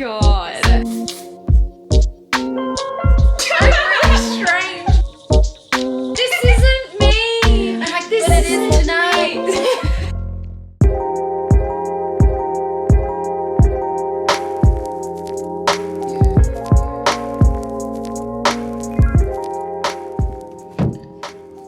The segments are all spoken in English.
god. I'm really strange. This isn't me. I'm like, this is tonight.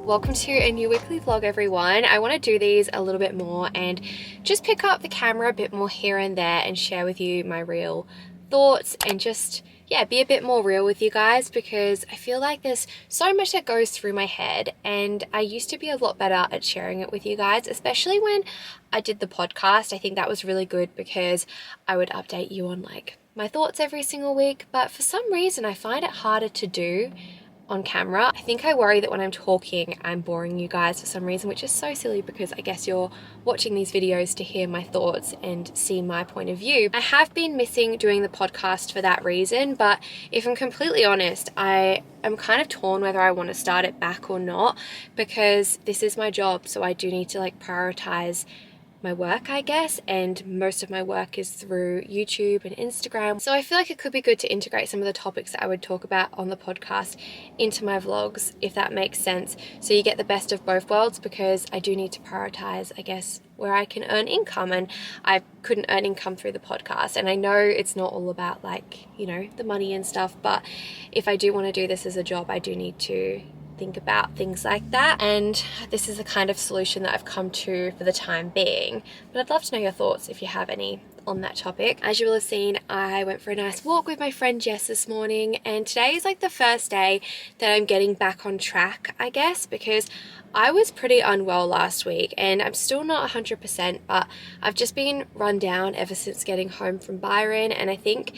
Welcome to a new weekly vlog, everyone. I want to do these a little bit more and just pick up the camera a bit more here and there and share with you my real thoughts and just, yeah, be a bit more real with you guys, because I feel like there's so much that goes through my head and I used to be a lot better at sharing it with you guys, especially when I did the podcast. I think that was really good because I would update you on like my thoughts every single week, but for some reason I find it harder to do on camera. I think I worry that when I'm talking I'm boring you guys for some reason, which is so silly because I guess you're watching these videos to hear my thoughts and see my point of view. I have been missing doing the podcast for that reason, but if I'm completely honest, I am kind of torn whether I want to start it back or not, because this is my job, so I do need to like prioritize my work, I guess, and most of my work is through YouTube and Instagram. So I feel like it could be good to integrate some of the topics that I would talk about on the podcast into my vlogs, if that makes sense. So you get the best of both worlds, because I do need to prioritize, I guess, where I can earn income, and I couldn't earn income through the podcast. And I know it's not all about like, you know, the money and stuff, but if I do want to do this as a job, I do need to think about things like that, and this is the kind of solution that I've come to for the time being. But I'd love to know your thoughts if you have any on that topic. As you will have seen, I went for a nice walk with my friend Jess this morning, and today is like the first day that I'm getting back on track, I guess, because I was pretty unwell last week and I'm still not 100%, but I've just been run down ever since getting home from Byron, and I think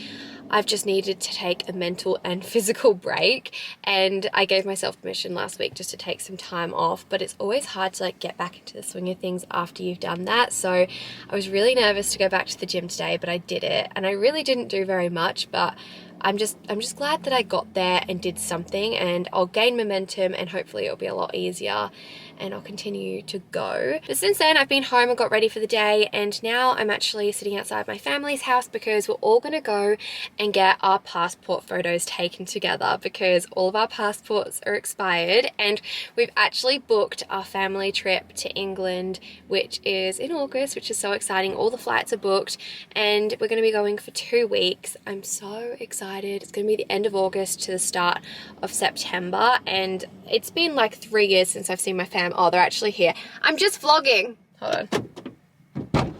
I've just needed to take a mental and physical break, and I gave myself permission last week just to take some time off, but it's always hard to like get back into the swing of things after you've done that. So I was really nervous to go back to the gym today, but I did it, and I really didn't do very much, but I'm just glad that I got there and did something, and I'll gain momentum and hopefully it'll be a lot easier and I'll continue to go. But since then I've been home and got ready for the day, and now I'm actually sitting outside my family's house because we're all gonna go and get our passport photos taken together, because all of our passports are expired, and we've actually booked our family trip to England, which is in August, which is so exciting. All the flights are booked and we're gonna be going for 2 weeks. I'm so excited. It's gonna be the end of August to the start of September, and it's been like 3 years since I've seen my fam. Oh, they're actually here. I'm just vlogging. Hold on.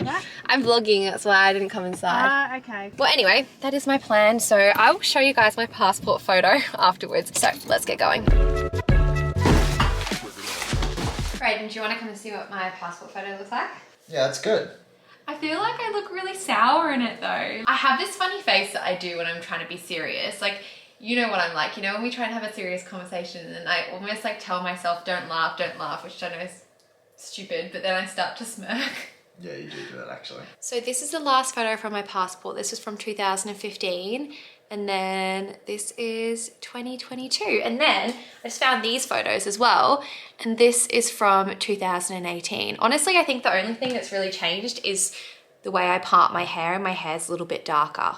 Yeah. I'm vlogging, that's why I didn't come inside. Okay. Well, anyway, that is my plan. So I will show you guys my passport photo afterwards. So let's get going. Brayden, do you want to come and see what my passport photo looks like? Yeah, that's good. I feel like I look really sour in it though. I have this funny face that I do when I'm trying to be serious. Like, you know what I'm like, you know, when we try and have a serious conversation and I almost like tell myself, don't laugh, which I know is stupid, but then I start to smirk. Yeah, you do that actually. So this is the last photo from my passport. This was from 2015. And then this is 2022. And then I just found these photos as well. And this is from 2018. Honestly, I think the only thing that's really changed is the way I part my hair, and my hair's a little bit darker.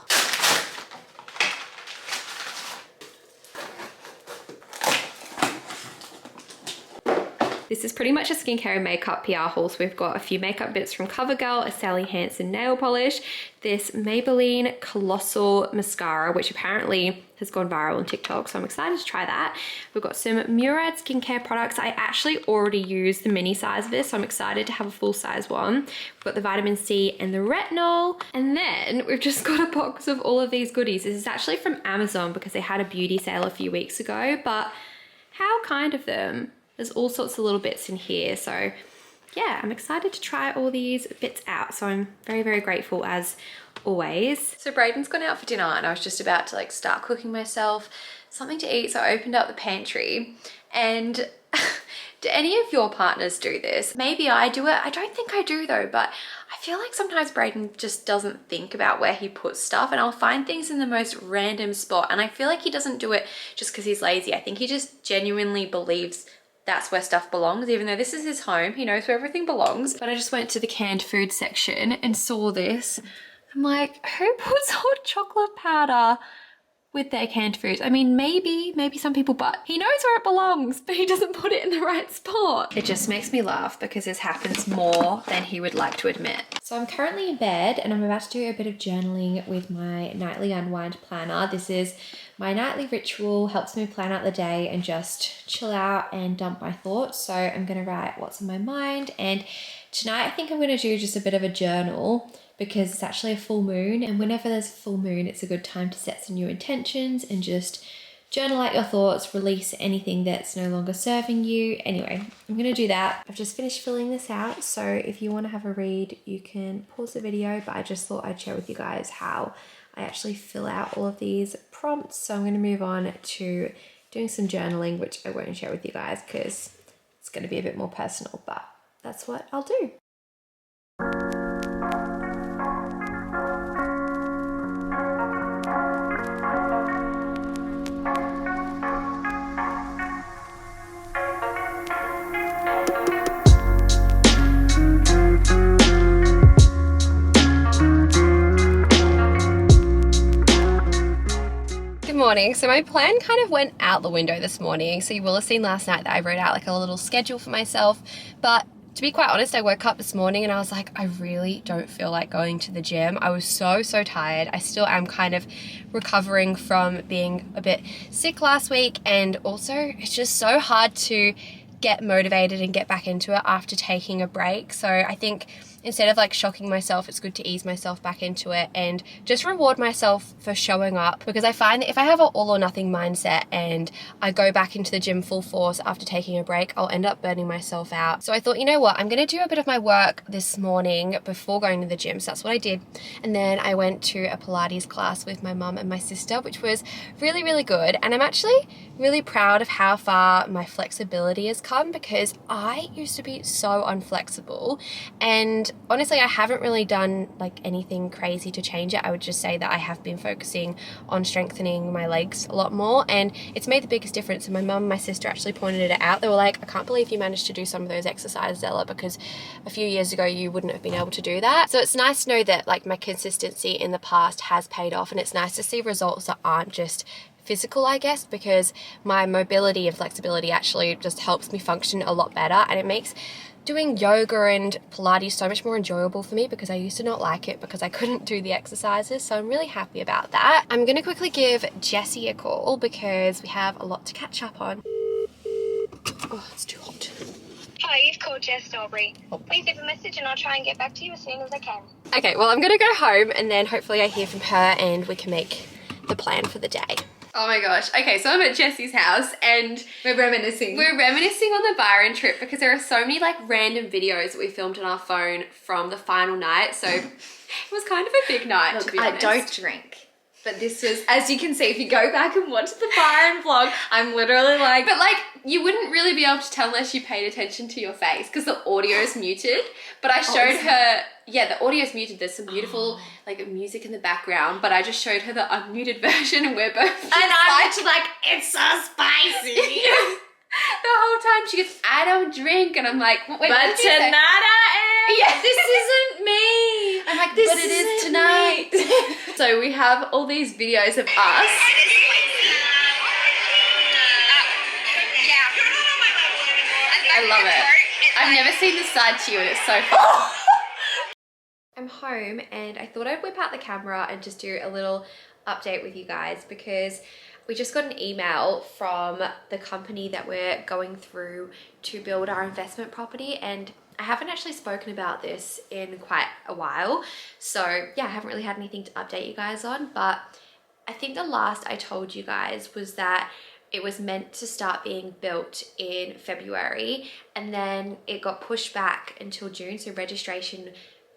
This is pretty much a skincare and makeup PR haul. So we've got a few makeup bits from CoverGirl, a Sally Hansen nail polish, this Maybelline Colossal mascara, which apparently has gone viral on TikTok, so I'm excited to try that. We've got some Murad skincare products. I actually already use the mini size of this, so I'm excited to have a full size one. We've got the vitamin C and the retinol. And then we've just got a box of all of these goodies. This is actually from Amazon because they had a beauty sale a few weeks ago, but how kind of them. There's all sorts of little bits in here. So yeah, I'm excited to try all these bits out. So I'm very, very grateful as always. So Brayden's gone out for dinner and I was just about to like start cooking myself something to eat. So I opened up the pantry, and do any of your partners do this? Maybe I do it. I don't think I do though, but I feel like sometimes Brayden just doesn't think about where he puts stuff, and I'll find things in the most random spot. And I feel like he doesn't do it just because he's lazy. I think he just genuinely believes that's where stuff belongs, even though this is his home. He knows where everything belongs. But I just went to the canned food section and saw this. I'm like, who puts hot chocolate powder with their canned foods? I mean, maybe some people, but he knows where it belongs, but he doesn't put it in the right spot. It just makes me laugh because this happens more than he would like to admit. So I'm currently in bed and I'm about to do a bit of journaling with my nightly unwind planner. This is my nightly ritual, helps me plan out the day and just chill out and dump my thoughts. So I'm gonna write what's on my mind, and tonight I think I'm gonna do just a bit of a journal because it's actually a full moon, and whenever there's a full moon, it's a good time to set some new intentions and just journal out your thoughts, release anything that's no longer serving you. Anyway, I'm gonna do that. I've just finished filling this out, so if you wanna have a read, you can pause the video, but I just thought I'd share with you guys how I actually fill out all of these prompts. So I'm gonna move on to doing some journaling, which I won't share with you guys because it's gonna be a bit more personal, but that's what I'll do. Morning. So my plan kind of went out the window this morning. So you will have seen last night that I wrote out like a little schedule for myself, but to be quite honest, I woke up this morning and I was like, I really don't feel like going to the gym. I was so tired. I still am kind of recovering from being a bit sick last week, and also it's just so hard to get motivated and get back into it after taking a break. So I think instead of like shocking myself, it's good to ease myself back into it and just reward myself for showing up, because I find that if I have an all or nothing mindset and I go back into the gym full force after taking a break, I'll end up burning myself out. So I thought, you know what, I'm gonna do a bit of my work this morning before going to the gym. So that's what I did. And then I went to a Pilates class with my mum and my sister, which was really good. And I'm actually really proud of how far my flexibility has come, because I used to be so unflexible, and honestly I haven't really done like anything crazy to change it. I would just say that I have been focusing on strengthening my legs a lot more, and it's made the biggest difference. And my mum and my sister actually pointed it out. They were like, I can't believe you managed to do some of those exercises, Ella, because a few years ago you wouldn't have been able to do that. So it's nice to know that like my consistency in the past has paid off, and it's nice to see results that aren't just physical, I guess, because my mobility and flexibility actually just helps me function a lot better, and it makes doing yoga and Pilates so much more enjoyable for me, because I used to not like it because I couldn't do the exercises. So I'm really happy about that. I'm gonna quickly give Jessie a call because we have a lot to catch up on. Oh, it's too hot. Hi, you've called Jess Aubrey. Please leave a message and I'll try and get back to you as soon as I can. Okay, well, I'm gonna go home and then hopefully I hear from her and we can make the plan for the day. Oh my gosh. Okay, so I'm at Jessie's house and We're reminiscing. We're reminiscing on the Byron trip, because there are so many like random videos that we filmed on our phone from the final night. So it was kind of a big night, to be honest. I don't drink, but this was, as you can see, if you go back and watch the Byron vlog, I'm literally like... But like, you wouldn't really be able to tell unless you paid attention to your face, because the audio is muted. But I showed her, yeah, the audio is muted. There's some beautiful like music in the background, but I just showed her the unmuted version, and we're both And I'm like, it's so spicy. The whole time she goes, I don't drink, and I'm like, wait, but what did you say? tonight I am. Yeah. This isn't me. I'm like, This but it is tonight. So we have all these videos of us. I love it. I've never seen this side to you, and it's so fun. I'm home and I thought I'd whip out the camera and just do a little update with you guys, because we just got an email from the company that we're going through to build our investment property, and I haven't actually spoken about this in quite a while. So yeah, I haven't really had anything to update you guys on, but I think the last I told you guys was that it was meant to start being built in February, and then it got pushed back until June. So registration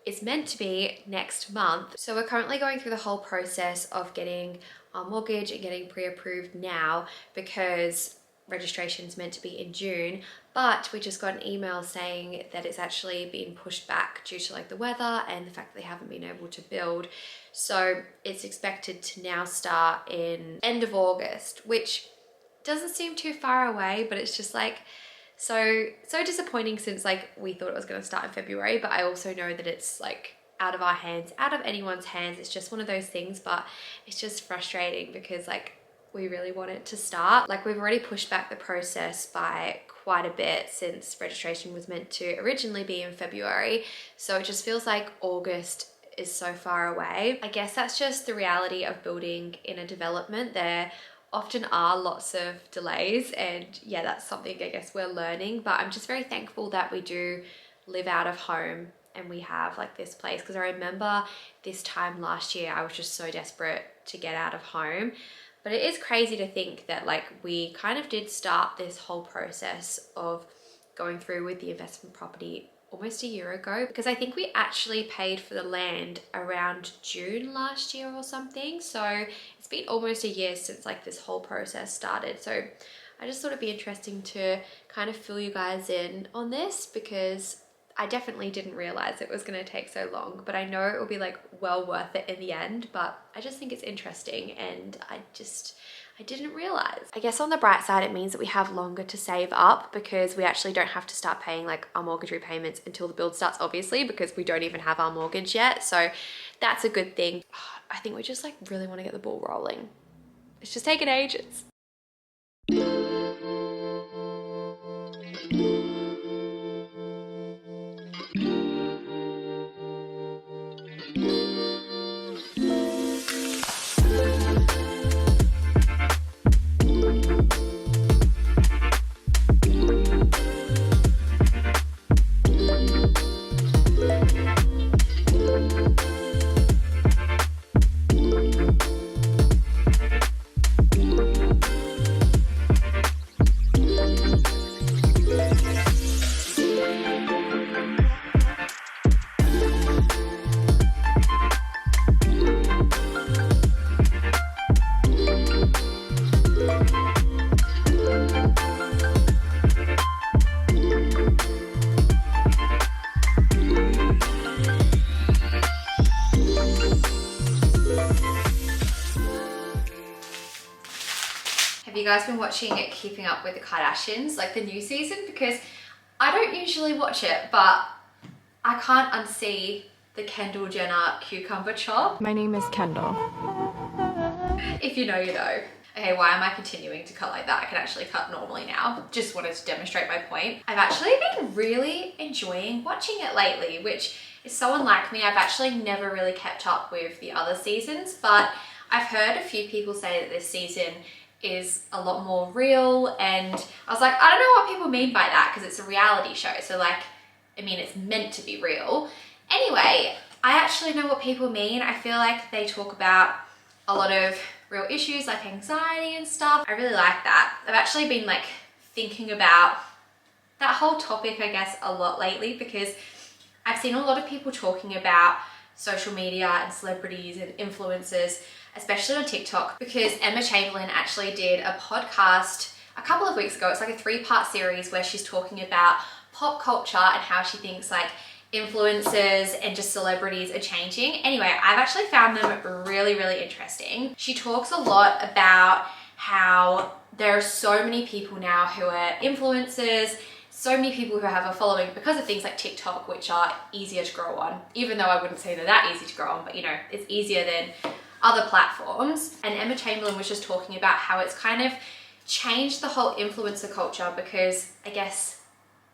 is meant to be next month. So we're currently going through the whole process of getting our mortgage and getting pre-approved now, because registration is meant to be in June, but we just got an email saying that it's actually been pushed back due to like the weather and the fact that they haven't been able to build. So it's expected to now start in end of August, which doesn't seem too far away, but it's just like so disappointing, since like we thought it was going to start in February, but I also know that it's like out of our hands, out of anyone's hands. It's just one of those things, but it's just frustrating because like we really want it to start. Like we've already pushed back the process by quite a bit since registration was meant to originally be in February. So it just feels like August is so far away. I guess that's just the reality of building in a development. There often are lots of delays, and yeah, that's something I guess we're learning, but I'm just very thankful that we do live out of home and we have like this place, because I remember this time last year I was just so desperate to get out of home. But it is crazy to think that like we kind of did start this whole process of going through with the investment property almost a year ago, because I think we actually paid for the land around June last year or something. So it's been almost a year since like this whole process started. So I just thought it'd be interesting to kind of fill you guys in on this, because I definitely didn't realize it was going to take so long, but I know it will be like well worth it in the end. But I just think it's interesting, and I didn't realize. I guess on the bright side, it means that we have longer to save up, because we actually don't have to start paying like our mortgage repayments until the build starts, obviously, because we don't even have our mortgage yet. So that's a good thing. I think we just like really want to get the ball rolling. It's just taken ages. Have you guys been watching Keeping Up with the Kardashians, like the new season? Because I don't usually watch it, but I can't unsee the Kendall Jenner cucumber chop. My name is Kendall. If you know, you know. Okay, why am I continuing to cut like that? I can actually cut normally now. Just wanted to demonstrate my point. I've actually been really enjoying watching it lately, which is so unlike me. I've actually never really kept up with the other seasons, but I've heard a few people say that this season is a lot more real, and I was like, I don't know what people mean by that, because it's a reality show, so like, I mean, it's meant to be real. Anyway, I actually know what people mean. I feel like they talk about a lot of real issues like anxiety and stuff. I really like that. I've actually been like thinking about that whole topic, I guess, a lot lately, because I've seen a lot of people talking about social media and celebrities and influencers, especially on TikTok, because Emma Chamberlain actually did a podcast a couple of weeks ago. It's like a 3-part series where she's talking about pop culture and how she thinks like influencers and just celebrities are changing. Anyway, I've actually found them really, really interesting. She talks a lot about how there are so many people now who are influencers, so many people who have a following because of things like TikTok, which are easier to grow on, even though I wouldn't say they're that easy to grow on, but you know, it's easier than other platforms. And Emma Chamberlain was just talking about how it's kind of changed the whole influencer culture, because I guess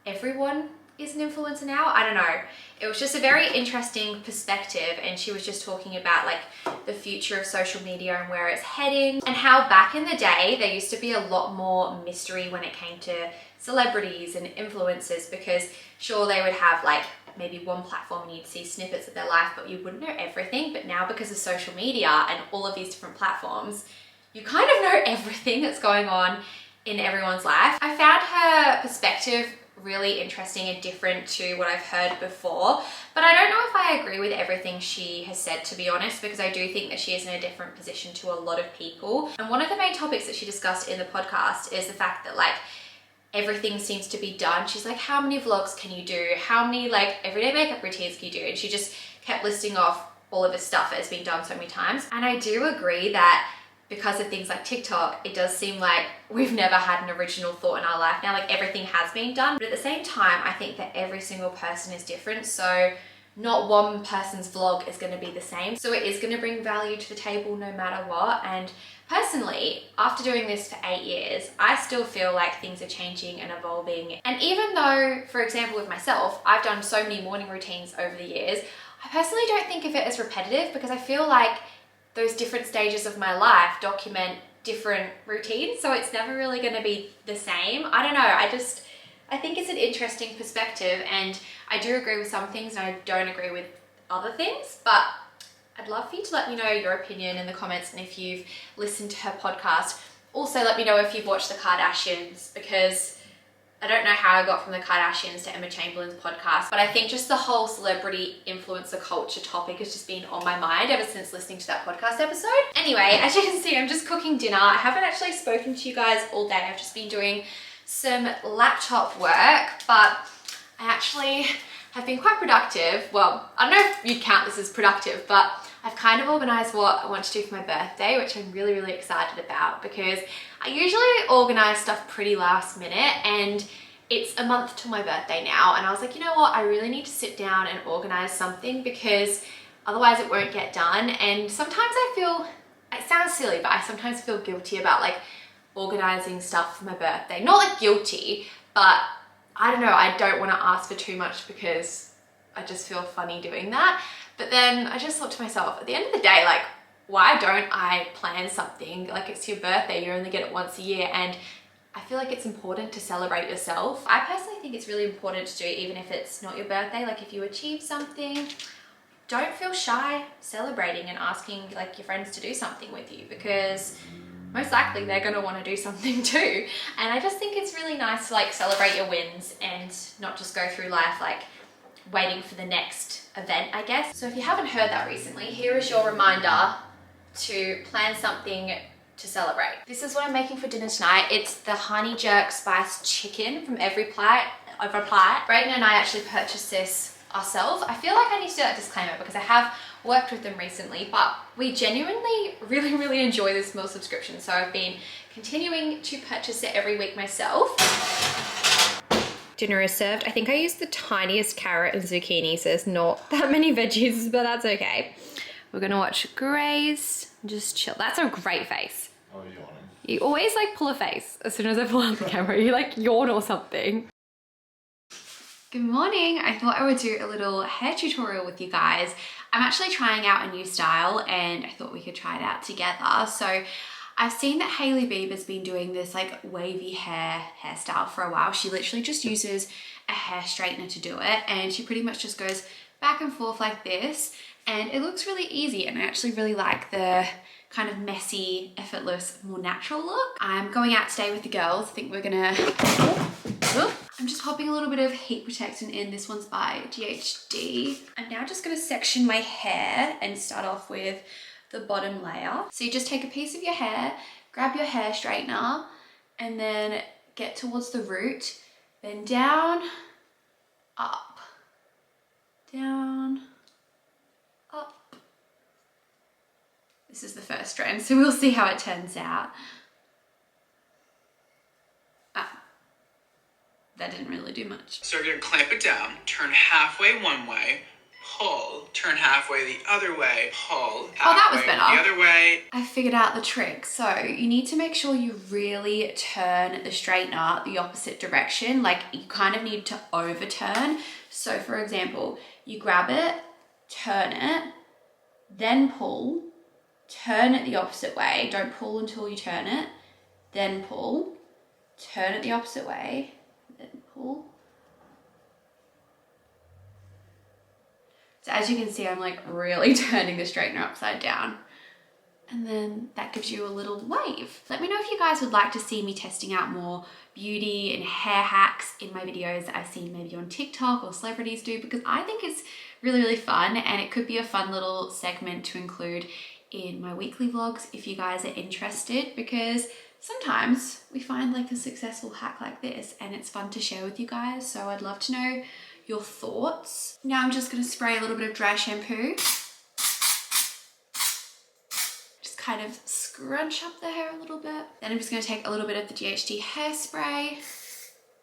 everyone is an influencer now. I don't know. It was just a very interesting perspective, and she was just talking about like the future of social media and where it's heading, and how back in the day there used to be a lot more mystery when it came to celebrities and influencers, because sure, they would have like maybe one platform and you'd see snippets of their life, but you wouldn't know everything. But now, because of social media and all of these different platforms, you kind of know everything that's going on in everyone's life. I found her perspective really interesting and different to what I've heard before, but I don't know if I agree with everything she has said, to be honest, because I do think that she is in a different position to a lot of people. And one of the main topics that she discussed in the podcast is the fact that like everything seems to be done. She's like, how many vlogs can you do? How many like everyday makeup routines can you do? And she just kept listing off all of this stuff that has been done so many times. And I do agree that because of things like TikTok, it does seem like we've never had an original thought in our life now. Like everything has been done. But at the same time, I think that every single person is different. So not one person's vlog is going to be the same. So it is going to bring value to the table no matter what. And personally, after doing this for 8 years, I still feel like things are changing and evolving. And even though, for example, with myself, I've done so many morning routines over the years, I personally don't think of it as repetitive because I feel like those different stages of my life document different routines. So it's never really going to be the same. I don't know. I think it's an interesting perspective, and I do agree with some things and I don't agree with other things, but I'd love for you to let me know your opinion in the comments, and if you've listened to her podcast. Also let me know if you've watched the Kardashians, because I don't know how I got from the Kardashians to Emma Chamberlain's podcast, but I think just the whole celebrity influencer culture topic has just been on my mind ever since listening to that podcast episode. Anyway, as you can see, I'm just cooking dinner. I haven't actually spoken to you guys all day. I've just been doing some laptop work, but I actually have been quite productive. Well, I don't know if you'd count this as productive, but I've kind of organized what I want to do for my birthday, which I'm really, really excited about, because I usually organize stuff pretty last minute, and it's a month till my birthday now. And I was like, you know what? I really need to sit down and organize something, because otherwise it won't get done. And sometimes I feel, it sounds silly, but I sometimes feel guilty about like organizing stuff for my birthday. Not like guilty, but I don't know, I don't want to ask for too much because I just feel funny doing that. But then I just thought to myself, at the end of the day, like, why don't I plan something? Like, it's your birthday, you only get it once a year, and I feel like it's important to celebrate yourself. I personally think it's really important to do, even if it's not your birthday. Like, if you achieve something, don't feel shy celebrating and asking like your friends to do something with you, because most likely they're going to want to do something too. And I just think it's really nice to like celebrate your wins and not just go through life like waiting for the next event, I guess. So if you haven't heard that recently, here is your reminder to plan something to celebrate. This is what I'm making for dinner tonight. It's the honey jerk spiced chicken from Every Plat. Brayden and I actually purchased this ourselves. I feel like I need to do that disclaimer because I have worked with them recently, but we genuinely really enjoy this meal subscription. So I've been continuing to purchase it every week myself. Dinner is served. I think I used the tiniest carrot and zucchini, so there's not that many veggies, but that's okay. We're gonna watch Grace, just chill. That's a great face. Oh, you're yawning. You always like pull a face as soon as I pull out the camera. You like yawn or something. Good morning. I thought I would do a little hair tutorial with you guys. I'm actually trying out a new style and I thought we could try it out together. So I've seen that Hailey Bieber's been doing this like wavy hairstyle for a while. She literally just uses a hair straightener to do it, and she pretty much just goes back and forth like this, and it looks really easy, and I actually really like the kind of messy, effortless, more natural look. I'm going out today with the girls. I think we're gonna... I'm just popping a little bit of heat protectant in. This one's by GHD. I'm now just gonna section my hair and start off with the bottom layer. So you just take a piece of your hair, grab your hair straightener, and then get towards the root, then down, up, down, up. This is the first strand, so we'll see how it turns out. That didn't really do much. So you're gonna clamp it down, turn halfway one way, pull, turn halfway the other way, pull, that was halfway better. the other way. I figured out the trick. So you need to make sure you really turn the straightener the opposite direction. Like you kind of need to overturn. So for example, you grab it, turn it, then pull, turn it the opposite way. Don't pull until you turn it, then pull, turn it the opposite way, then pull. So as you can see, I'm like really turning the straightener upside down. And then that gives you a little wave. Let me know if you guys would like to see me testing out more beauty and hair hacks in my videos that I've seen maybe on TikTok or celebrities do, because I think it's really fun, and it could be a fun little segment to include in my weekly vlogs if you guys are interested, because sometimes we find like a successful hack like this and it's fun to share with you guys. So I'd love to know your thoughts. Now I'm just gonna spray a little bit of dry shampoo. Just kind of scrunch up the hair a little bit. Then I'm just gonna take a little bit of the GHD hairspray,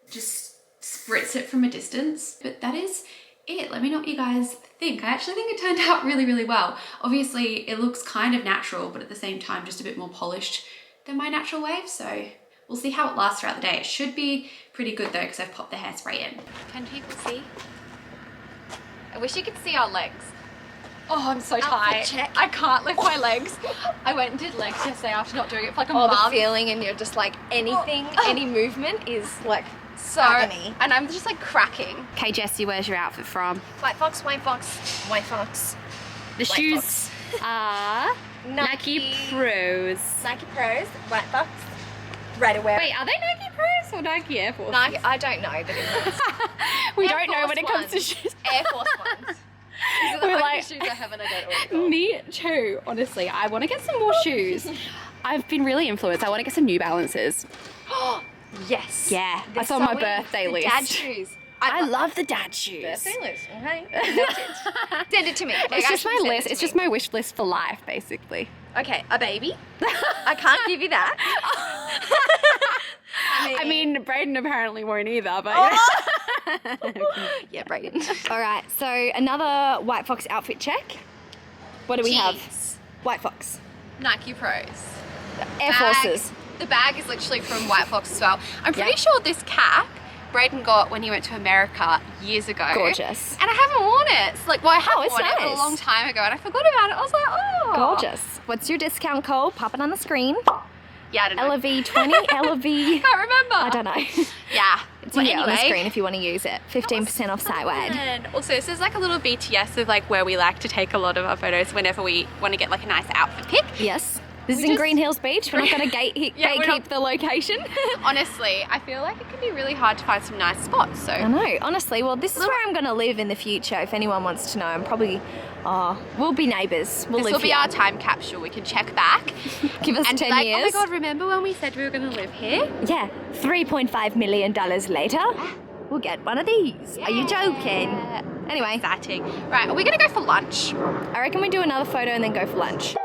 just spritz it from a distance. But that is it. Let me know what you guys think. I actually think it turned out really, really well. Obviously, it looks kind of natural, but at the same time, just a bit more polished than my natural wave. So we'll see how it lasts throughout the day. It should be pretty good though, because I've popped the hairspray in. Can people see? I wish you could see our legs. Oh, I'm so tired. I can't lift my legs. I went and did legs yesterday after not doing it for like a month. The feeling, and you're just like anything, any movement is like so agony. And I'm just like cracking. Okay, Jessie, where's your outfit from? White Fox, White Fox, White Fox. The White shoes are Nike Pros. Nike Pros, White Fox, ready to wear. Wait, are they Nike Pros or Nike Air Force? Nike, I don't know, but it was We Air don't know Force when it comes to Ones. shoes. Air Force Ones. These are the We're only like- shoes I haven't got. Me too, honestly. I want to get some more shoes. I've been really influenced. I want to get some New Balances. Yes. Yeah, They're that's on my so birthday list. Dad shoes. I love the dad shoes. Birthday list. Okay. Send it to me. Like, It's just actually my send list. it to It's me. just my wish list for life, basically. Okay, a baby. I can't give you that. I mean, Brayden apparently won't either, but yeah, Brayden. All right, so another White Fox outfit check. What do we have? White Fox. Nike Pros. Air Bag. Forces. The bag is literally from White Fox as well. I'm pretty Yeah. sure this cap Brayden got when he went to America years ago. Gorgeous. And I haven't worn it. It's like, well, I have it's worn it nice. a long time ago and I forgot about it. I was like, oh. Gorgeous. What's your discount code? Pop it on the screen. Yeah, I don't know. LV20, LV... Can't remember. I don't know. Yeah. It's Well, here on the anyway. screen if you want to use it. 15% off site-wide. And also, this is like a little BTS of like where we like to take a lot of our photos whenever we want to get like a nice outfit pic. Yes. This is We in just- Green Hills Beach. We're not going to Yeah, we're gatekeep not- the location. Honestly, I feel like it can be really hard to find some nice spots. So I know, honestly. Well, this is where I'm going to live in the future. If anyone wants to know, I'm probably... we'll be neighbours. We'll this live will be here. our time capsule. We can check back Give us and 10 be like, years. oh my god, remember when we said we were going to live here? Yeah, $3.5 million later, we'll get one of these. Are you joking? Anyway, Exciting. Right, are we going to go for lunch? I reckon we do another photo and then go for lunch.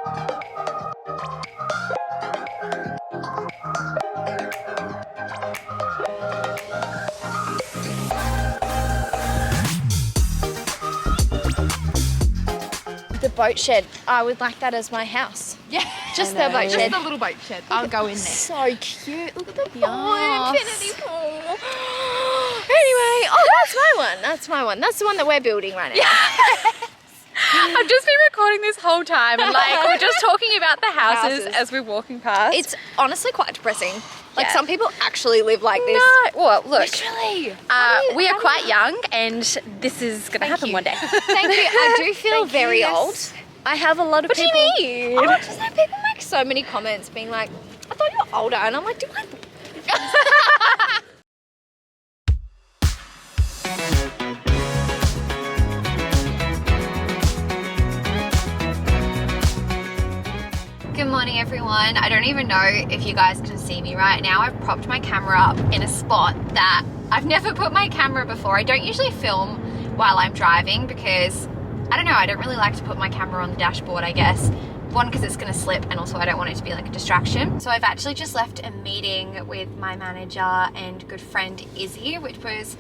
The boat shed. I would like that as my house. Yeah. Just the boat shed. Just the little boat shed. I'll go in there. So cute. Look at the pool, Yes. infinity pool. Anyway, that's my one. That's my one. That's the one that we're building right now. I've just been recording this whole time and like we're just talking about the houses Houses. as we're walking past. It's honestly quite depressing. Like Yeah. some people actually live like this. no. Well, look. Literally. We are quite young and this is going to happen you. one day. Thank you. I do feel very old. I have a lot of What do people. you mean? Oh, just like people make so many comments being like, I thought you were older. And I'm like, do I? Good morning everyone. I don't even know if you guys can see me right now. I've propped my camera up in a spot that I've never put my camera before. I don't usually film while I'm driving because, I don't know, I don't really like to put my camera on the dashboard, I guess. One, because it's going to slip, and also I don't want it to be like a distraction. So I've actually just left a meeting with my manager and good friend Izzy, which was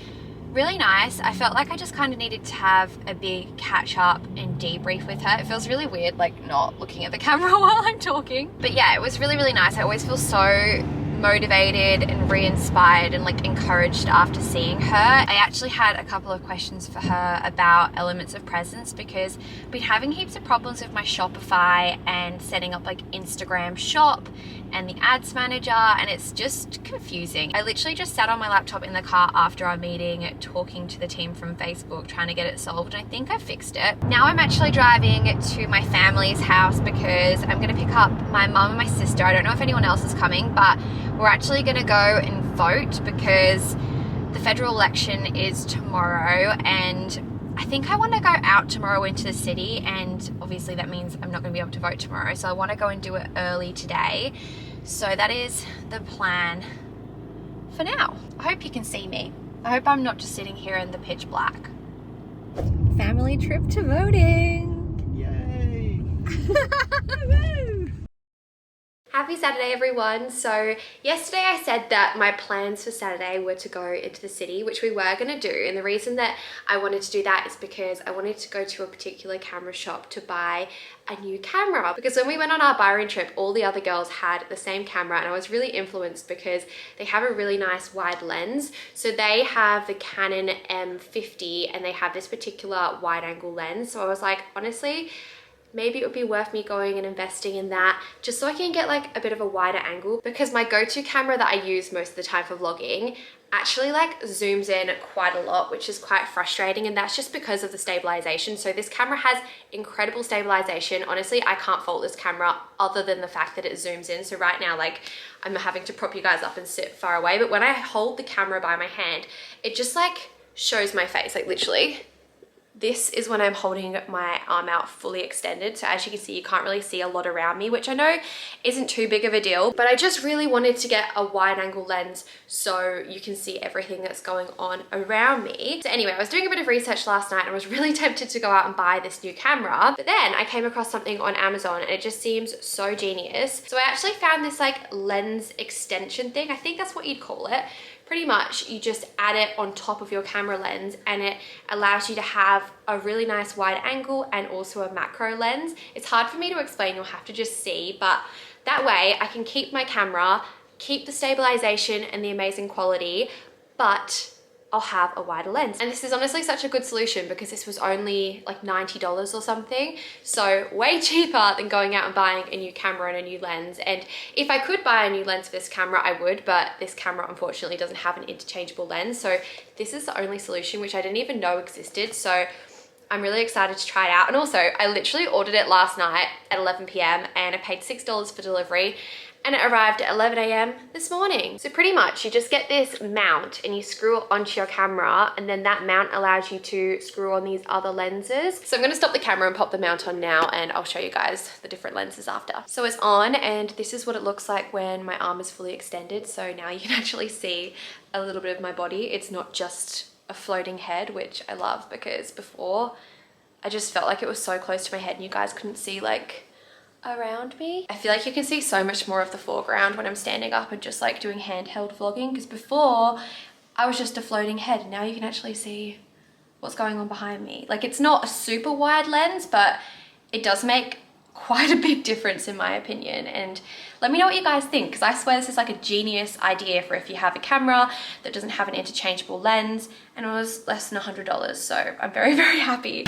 really nice. I felt like I just kind of needed to have a big catch up and debrief with her. It feels really weird like not looking at the camera while I'm talking. But yeah, it was really, really nice. I always feel so motivated and re-inspired and like encouraged after seeing her. I actually had a couple of questions for her about elements of presence because I've been having heaps of problems with my Shopify and setting up like Instagram shop and the ads manager, and it's just confusing. I literally just sat on my laptop in the car after our meeting talking to the team from Facebook trying to get it solved, and I think I fixed it. Now I'm actually driving to my family's house because I'm going to pick up my mum and my sister. I don't know if anyone else is coming, but we're actually going to go and vote because the federal election is tomorrow, and I think I want to go out tomorrow into the city, and obviously that means I'm not going to be able to vote tomorrow, so I want to go and do it early today. So that is the plan for now. I hope you can see me. I hope I'm not just sitting here in the pitch black. Family trip to voting. Yay! Happy Saturday everyone. So yesterday I said that my plans for Saturday were to go into the city, which we were going to do, and the reason that I wanted to do that is because I wanted to go to a particular camera shop to buy a new camera, because when we went on our Byron trip all the other girls had the same camera, and I was really influenced because they have a really nice wide lens. So they have the Canon M50 and they have this particular wide angle lens, so I was like, honestly, maybe it would be worth me going and investing in that just so I can get like a bit of a wider angle, because my go-to camera that I use most of the time for vlogging actually like zooms in quite a lot, which is quite frustrating, and that's just because of the stabilization. So this camera has incredible stabilization. Honestly, I can't fault this camera other than the fact that it zooms in. So right now, like, I'm having to prop you guys up and sit far away, but when I hold the camera by my hand, it just like shows my face, like literally. This is when I'm holding my arm out fully extended. So as you can see, you can't really see a lot around me, which I know isn't too big of a deal, but I just really wanted to get a wide angle lens so you can see everything that's going on around me. So anyway, I was doing a bit of research last night and I was really tempted to go out and buy this new camera, but then I came across something on Amazon and it just seems so genius. So I actually found this like lens extension thing. I think that's what you'd call it. Pretty much you just add it on top of your camera lens and it allows you to have a really nice wide angle and also a macro lens. It's hard for me to explain, you'll have to just see, but that way I can keep my camera, keep the stabilization and the amazing quality, but I'll have a wider lens. And this is honestly such a good solution because this was only like $90 or something. So way cheaper than going out and buying a new camera and a new lens. And if I could buy a new lens for this camera, I would, but this camera unfortunately doesn't have an interchangeable lens. So this is the only solution, which I didn't even know existed. So I'm really excited to try it out. And also I literally ordered it last night at 11 p.m. and I paid $6 for delivery. And it arrived at 11 a.m. this morning. So pretty much you just get this mount and you screw it onto your camera, and then that mount allows you to screw on these other lenses. So I'm gonna stop the camera and pop the mount on now and I'll show you guys the different lenses after. So it's on and this is what it looks like when my arm is fully extended. So now you can actually see a little bit of my body. It's not just a floating head, which I love, because before I just felt like it was so close to my head and you guys couldn't see like around me. I feel like you can see so much more of the foreground when I'm standing up and just like doing handheld vlogging, because before I was just a floating head and now you can actually see what's going on behind me. Like, it's not a super wide lens, but it does make quite a big difference in my opinion. And let me know what you guys think, because I swear this is like a genius idea for if you have a camera that doesn't have an interchangeable lens, and it was less than $100, so I'm very, very happy.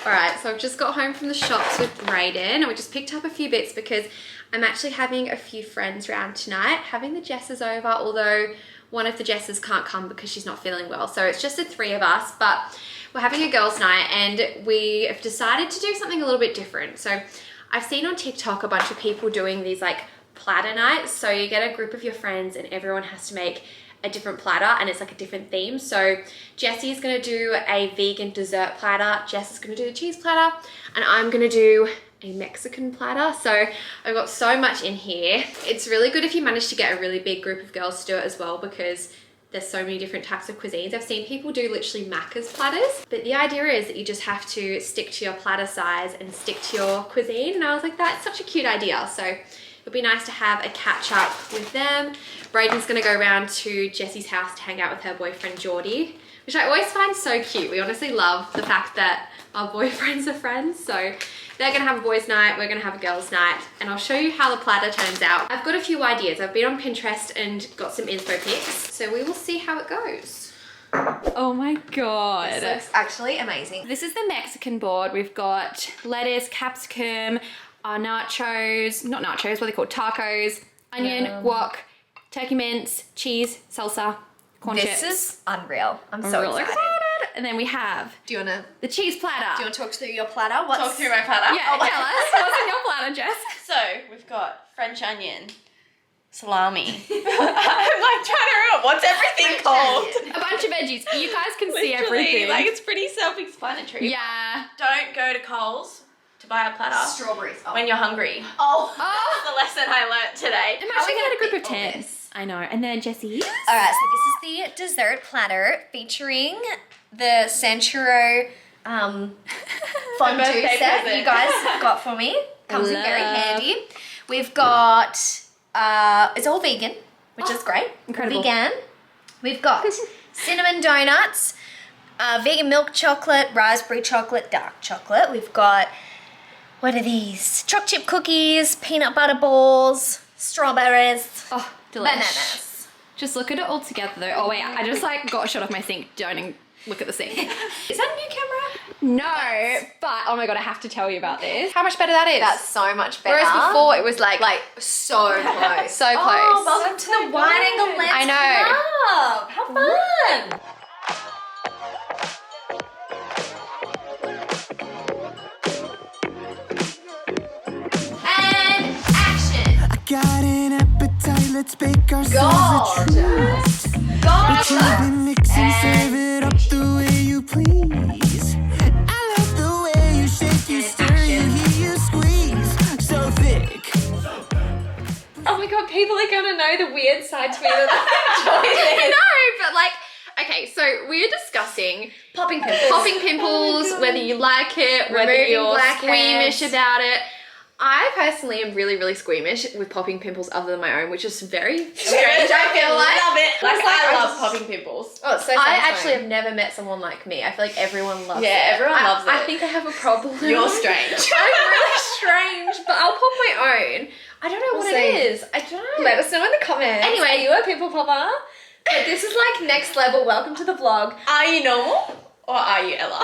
All right, so I've just got home from the shops with Raiden and we just picked up a few bits because I'm actually having a few friends round tonight, having the Jesses over, although one of the Jesses can't come because she's not feeling well. So it's just the three of us, but we're having a girls' night and we have decided to do something a little bit different. So I've seen on TikTok a bunch of people doing these like platter nights. So you get a group of your friends and everyone has to make a different platter and it's like a different theme. So Jessie's gonna do a vegan dessert platter, Jess is gonna do the cheese platter, and I'm gonna do a Mexican platter. So I've got so much in here. It's really good if you manage to get a really big group of girls to do it as well, because there's so many different types of cuisines. I've seen people do literally Macca's platters, but the idea is that you just have to stick to your platter size and stick to your cuisine. And I was like, that's such a cute idea. So it'd be nice to have a catch up with them. Brayden's gonna go around to Jessie's house to hang out with her boyfriend Geordie, which I always find so cute. We honestly love the fact that our boyfriends are friends. So they're gonna have a boys' night, we're gonna have a girls' night, and I'll show you how the platter turns out. I've got a few ideas. I've been on Pinterest and got some inspo pics, so we will see how it goes. Oh my God. This looks actually amazing. This is the Mexican board. We've got lettuce, capsicum, our nachos, not nachos, what are they called? Tacos, onion, guac, turkey mince, cheese, salsa, corn chips. This is unreal. I'm so excited. And then we have Do you wanna the cheese platter. do you want to talk through your platter? What's Talk through my platter. Yeah, tell us. What's in your platter, Jess? So we've got French onion, salami. I'm like trying to remember what's everything called. A bunch of veggies. You guys can see Literally, everything. like it's pretty self-explanatory. Yeah. Don't go to Coles to buy a platter strawberries? when you're hungry. Oh. That's the lesson I learnt today. I'm How are actually we going to gonna a group of pick all 10. this? I know. And then Jessie. All right, so this is the dessert platter featuring the Centuro fondue birthday set present. you guys got for me. Comes in very Love. handy. We've got, it's all vegan, which is great. incredible. Vegan. We've got cinnamon donuts, vegan milk chocolate, raspberry chocolate, dark chocolate. We've got, what are these? Choc chip cookies, peanut butter balls, strawberries, Oh, delicious. bananas. Just look at it all together though. Oh wait, I just like got a shot of my sink. Don't even look at the sink. Is that a new camera? No, but oh my god, I have to tell you about this. How much better that is. That's so much better. Whereas before it was like so close. so close. Oh, welcome to the wide angle lens. I know. Club. How fun. And action. Got an appetite, let's bake ourselves a treat. Gorgeous. Even mix and serve it up the way you please. I love the way you shake, you stir, you heat, you squeeze. So thick. Oh my god, people are gonna know the weird side to me that I enjoy this. No, but like, okay, so we're discussing Popping pimples. whether you like it, whether Removing you're blackheads. squeamish about it. I personally am really, really squeamish with popping pimples other than my own, which is very strange, I feel like. Love it. Like, I I love just- popping pimples. Oh, it's so I satisfying. actually have never met someone like me. I feel like everyone loves it. Yeah, everyone loves I it. think I have a problem. You're strange. I'm really strange, but I'll pop my own. I don't know We'll what see. it is. I don't know. Let us know in the comments. Anyway, are you a pimple popper? But this is like next level. Welcome to the vlog. Are you normal or are you Ella?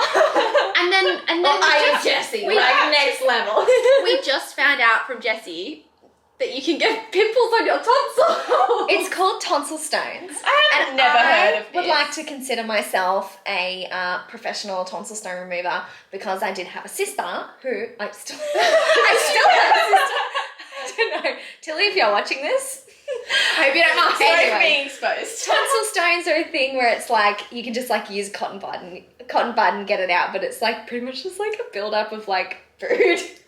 And then Or are you Jessie? Like next level. we just found out from Jessie that you can get pimples on your tonsil. It's called tonsil stones. I've never heard of would this. like to consider myself a professional tonsil stone remover because I did have a sister who I still have a sister. I don't know. Tilly, if you're watching this, I hope you don't mind. Sorry for Anyway. being exposed. Tonsil stones are a thing where it's like you can just like use a cotton bud and get it out, but it's like pretty much just like a build up of like food.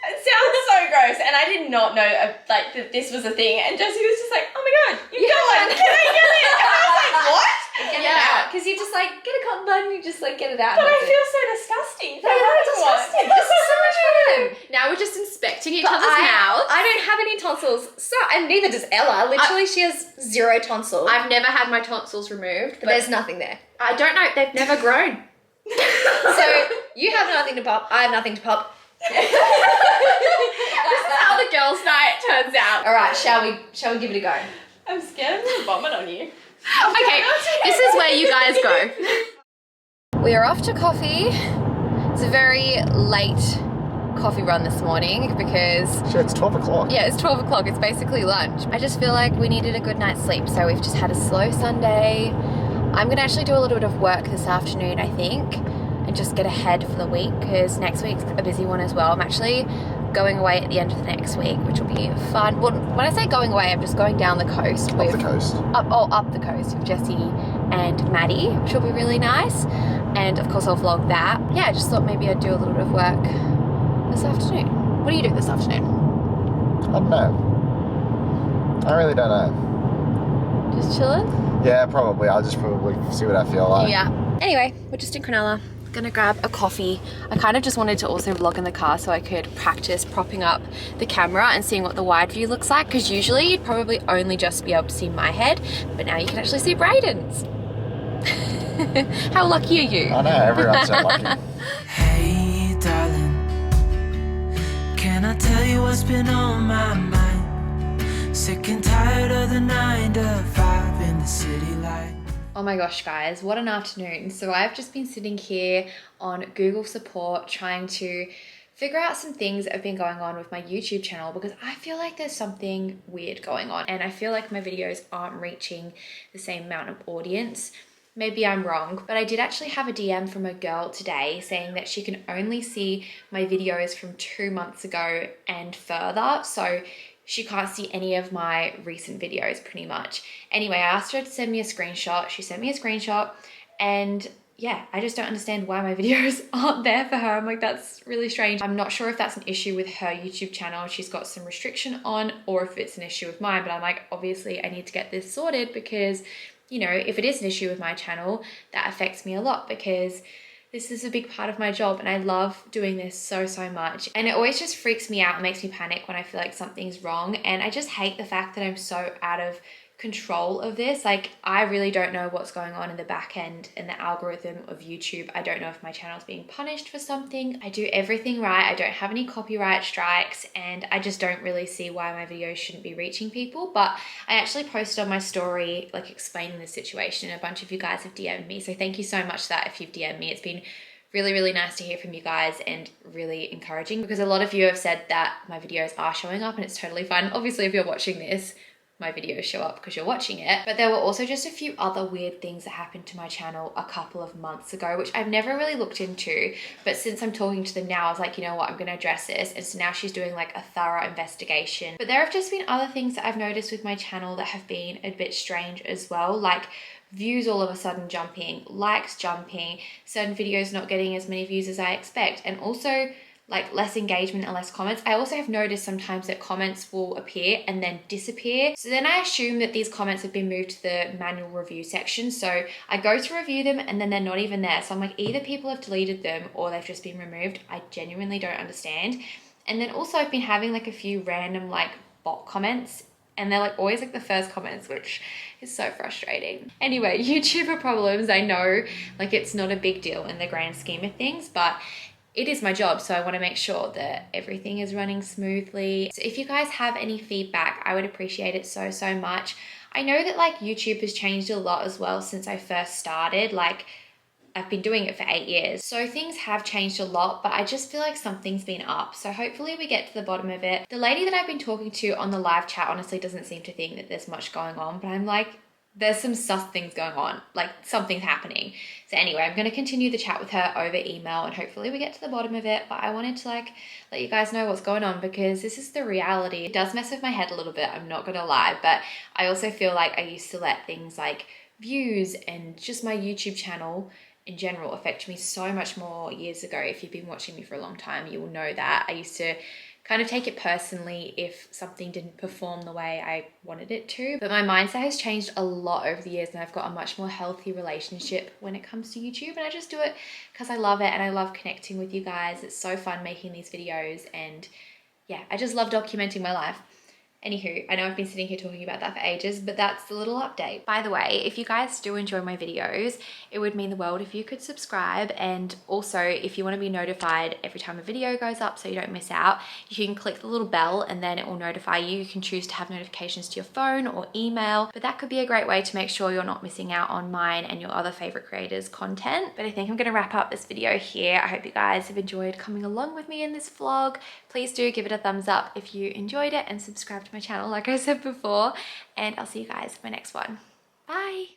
It sounds so gross, and I did not know like that this was a thing. And Jessie was just like, "Oh my god, you've got one! Can I get it?" And I was like, "What?" Get it out because you just like get a cotton bud and you just like get it out. But and I that's it. feel so disgusting. They are disgusting. This is so much fun. Now we're just inspecting each But other's mouths. I don't have any tonsils, so and neither does Ella. Literally, she has zero tonsils. I've never had my tonsils removed, but but there's nothing there. I don't know. They've never grown. So you have nothing to pop. I have nothing to pop. This is how the girls' night turns out. All right, shall we give it a go? I'm scared I'm gonna vomit on you. Okay, this is where you guys go. We are off to coffee. It's a very late coffee run this morning because Sure, it's 12 o'clock. yeah, it's 12 o'clock. It's basically lunch. I just feel like we needed a good night's sleep, so we've just had a slow Sunday. I'm gonna actually do a little bit of work this afternoon, I think, and just get ahead for the week because next week's a busy one as well. I'm actually going away at the end of the next week, which will be fun. Well, when I say going away, I'm just going down the coast. Up the coast. Up the coast with Jessie and Maddie, which will be really nice. And of course I'll vlog that. Yeah, I just thought maybe I'd do a little bit of work this afternoon. What do you do this afternoon? I don't know. I really don't know. Just chilling? Yeah, probably. I'll just probably see what I feel like. Yeah. Anyway, we're just in Cronulla. Gonna grab a coffee. I kind of just wanted to also vlog in the car so I could practice propping up the camera and seeing what the wide view looks like, because usually you'd probably only just be able to see my head, but now you can actually see Brayden's. How lucky are you? I know, everyone's so lucky. Hey, darling, can I tell you what's been on my mind? Sick and tired of the 9 to 5 in the city light. Oh my gosh, guys, what an afternoon. So I've just been sitting here on Google support trying to figure out some things that have been going on with my YouTube channel because I feel like there's something weird going on and I feel like my videos aren't reaching the same amount of audience. Maybe I'm wrong, but I did actually have a DM from a girl today saying that she can only see my videos from 2 months ago and further. So she can't see any of my recent videos pretty much. Anyway, I asked her to send me a screenshot. She sent me a screenshot and yeah, I just don't understand why my videos aren't there for her. I'm like, that's really strange. I'm not sure if that's an issue with her YouTube channel. She's got some restriction on or if it's an issue with mine, but I'm like, obviously I need to get this sorted because, you know, if it is an issue with my channel, that affects me a lot because This is a big part of my job and I love doing this so much. And it always just freaks me out and makes me panic when I feel like something's wrong. And I just hate the fact that I'm so out of control of this. Like, I really don't know what's going on in the back end and the algorithm of YouTube. I don't know if my channel's being punished for something. I do everything right. I don't have any copyright strikes, and I just don't really see why my videos shouldn't be reaching people. But I actually posted on my story, like, explaining the situation, and a bunch of you guys have DM'd me. So thank you so much for that if you've DM'd me. It's been really nice to hear from you guys and really encouraging, because a lot of you have said that my videos are showing up and it's totally fine. Obviously, if you're watching this, my videos show up because you're watching it. But there were also just a few other weird things that happened to my channel a couple of months ago, which I've never really looked into. But since I'm talking to them now, I was like, you know what, I'm gonna address this. And so now she's doing like a thorough investigation. But there have just been other things that I've noticed with my channel that have been a bit strange as well. Like views all of a sudden jumping, likes jumping, certain videos not getting as many views as I expect. And also like less engagement and less comments. I also have noticed sometimes that comments will appear and then disappear. So then I assume that these comments have been moved to the manual review section. So I go to review them and then they're not even there. So I'm like, either people have deleted them or they've just been removed. I genuinely don't understand. And then also I've been having like a few random like bot comments, and they're like always like the first comments, which is so frustrating. Anyway, YouTuber problems, I know like it's not a big deal in the grand scheme of things, but it is my job, so I want to make sure that everything is running smoothly. So if you guys have any feedback, I would appreciate it so much. I know that like YouTube has changed a lot as well since I first started. Like, I've been doing it for 8 years. So things have changed a lot, but I just feel like something's been up. So hopefully we get to the bottom of it. The lady that I've been talking to on the live chat honestly doesn't seem to think that there's much going on, but I'm like, there's some sus things going on, like something's happening. So anyway, I'm going to continue the chat with her over email and hopefully we get to the bottom of it. But I wanted to like let you guys know what's going on, because this is the reality. It does mess with my head a little bit, I'm not going to lie, but I also feel like I used to let things like views and just my YouTube channel in general affect me so much more years ago. If you've been watching me for a long time, you will know that I used to kind of take it personally if something didn't perform the way I wanted it to. But my mindset has changed a lot over the years, and I've got a much more healthy relationship when it comes to YouTube, and I just do it because I love it and I love connecting with you guys. It's so fun making these videos, and yeah, I just love documenting my life. Anywho, I know I've been sitting here talking about that for ages, but that's the little update. By the way, if you guys do enjoy my videos, it would mean the world if you could subscribe. And also, if you want to be notified every time a video goes up so you don't miss out, you can click the little bell and then it will notify you. You can choose to have notifications to your phone or email, but that could be a great way to make sure you're not missing out on mine and your other favorite creators' content. But I think I'm going to wrap up this video here. I hope you guys have enjoyed coming along with me in this vlog. Please do give it a thumbs up if you enjoyed it and subscribe to my channel like I said before, and I'll see you guys in my next one. Bye.